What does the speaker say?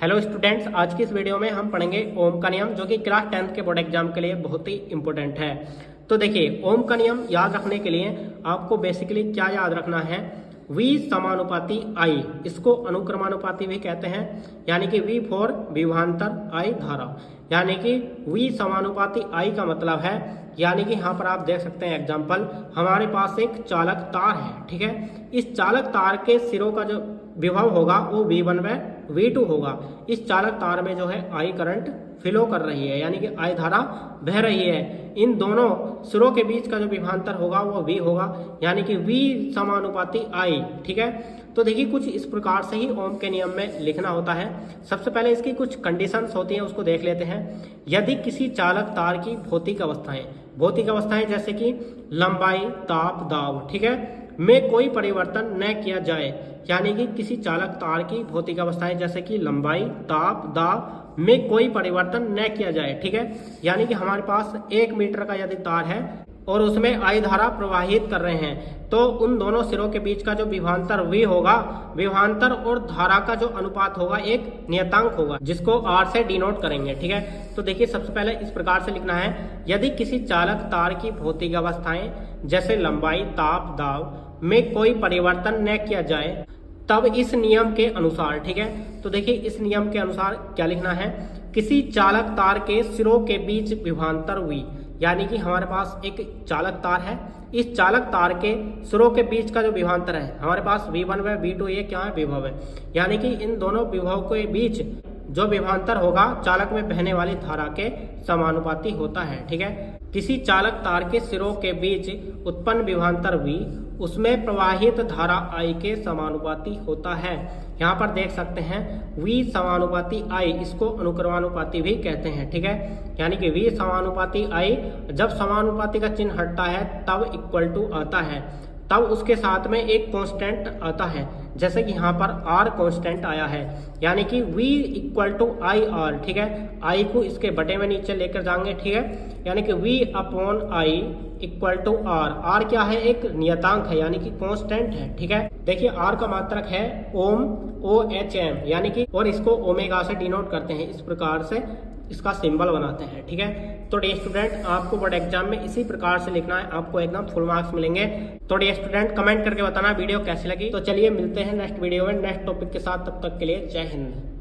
Hello students, आज की इस वीडियो में हम पढ़ेंगे ओम का नियम, जो कि क्लास 10th के बोर्ड एग्जाम के लिए बहुत ही इंपॉर्टेंट है। तो देखिए, ओम का नियम याद रखने के लिए आपको बेसिकली क्या याद रखना है, V समानुपाती I, इसको अनुक्रमानुपाती भी कहते हैं, यानी कि V फॉर विभवांतर, I धारा, यानी कि V समानुपाती I का मतलब है, यानी कि यहाँ पर आप देख सकते हैं एग्जाम्पल, हमारे पास एक चालक तार है, ठीक है। इस चालक तार के सिरों का जो विभव होगा वो V1 व V2 होगा। इस चालक तार में जो है I करंट फ्लो कर रही है, यानी कि I धारा बह रही है। इन दोनों सिरों के बीच का जो विभवांतर होगा वो V होगा, यानी कि V समानुपाती I, ठीक है। तो देखिए, कुछ इस प्रकार से ही ओम के नियम में लिखना होता है। सबसे पहले इसकी कुछ कंडीशंस होती हैं, उसको देख लेते हैं। यदि किसी चालक तार की भौतिक अवस्थाएं जैसे कि लंबाई, ताप, दाब, ठीक है, में कोई परिवर्तन न किया जाए, यानी कि किसी चालक तार की भौतिक अवस्थाएं जैसे कि लंबाई, ताप, दाब में कोई परिवर्तन न किया जाए, ठीक है। यानी कि हमारे पास 1 मीटर का यदि तार है और उसमें I धारा प्रवाहित कर रहे हैं, तो उन दोनों सिरों के बीच का जो विभवांतर V होगा, विभवांतर और धारा का जो अनुपात होगा एक नियतांक होगा, जिसको R से डिनोट करेंगे, ठीक है। तो देखिए, सबसे पहले इस प्रकार से लिखना है, यदि किसी चालक तार की भौतिक अवस्थाएं जैसे लंबाई, ताप, दाब में कोई परिवर्तन न किया जाए, तब इस नियम के अनुसार, ठीक है। तो देखिए, इस नियम के अनुसार क्या लिखना है, किसी चालक तार के सिरों के बीच विभवांतर V, यानी कि हमारे पास एक चालक तार है, इस चालक तार के सिरों के बीच का जो विभवांतर है, हमारे पास V1 व V2 ये क्या है, विभव है, यानी कि इन दोनों विभव के बीच जो विभवांतर होगा चालक में बहने वाली धारा के समानुपाती होता है, ठीक है। किसी चालक तार के सिरों के बीच उत्पन्न विभवांतर V उसमें प्रवाहित धारा I के समानुपाती होता है। यहाँ पर देख सकते हैं V समानुपाती I, इसको अनुक्रमानुपाती भी कहते हैं, ठीक है। यानी कि V समानुपाती I, जब समानुपाती का चिन्ह हटता है तब इक्वल टू आता है, तब उसके साथ में एक कांस्टेंट आता है, जैसे कि यहाँ पर R कांस्टेंट आया है, यानी कि V equal to I R, ठीक है। I को इसके बटे में नीचे लेकर जाएंगे, ठीक है, यानी कि V upon I equal to R। R क्या है, एक नियतांक है, यानी कि कांस्टेंट है, ठीक है। देखिए, R का मात्रक है ओम, OHM, यानी कि, और इसको ओमेगा से डिनोट करते हैं, इस प्रकार से इसका सिंबल बनाते हैं, ठीक है। तो डियर स्टूडेंट, आपको बोर्ड एग्जाम में इसी प्रकार से लिखना है, आपको एकदम फुल मार्क्स मिलेंगे। तो डियर स्टूडेंट, कमेंट करके बताना वीडियो कैसी लगी। तो चलिए मिलते हैं नेक्स्ट वीडियो में नेक्स्ट टॉपिक के साथ, तब तक के लिए जय हिंद।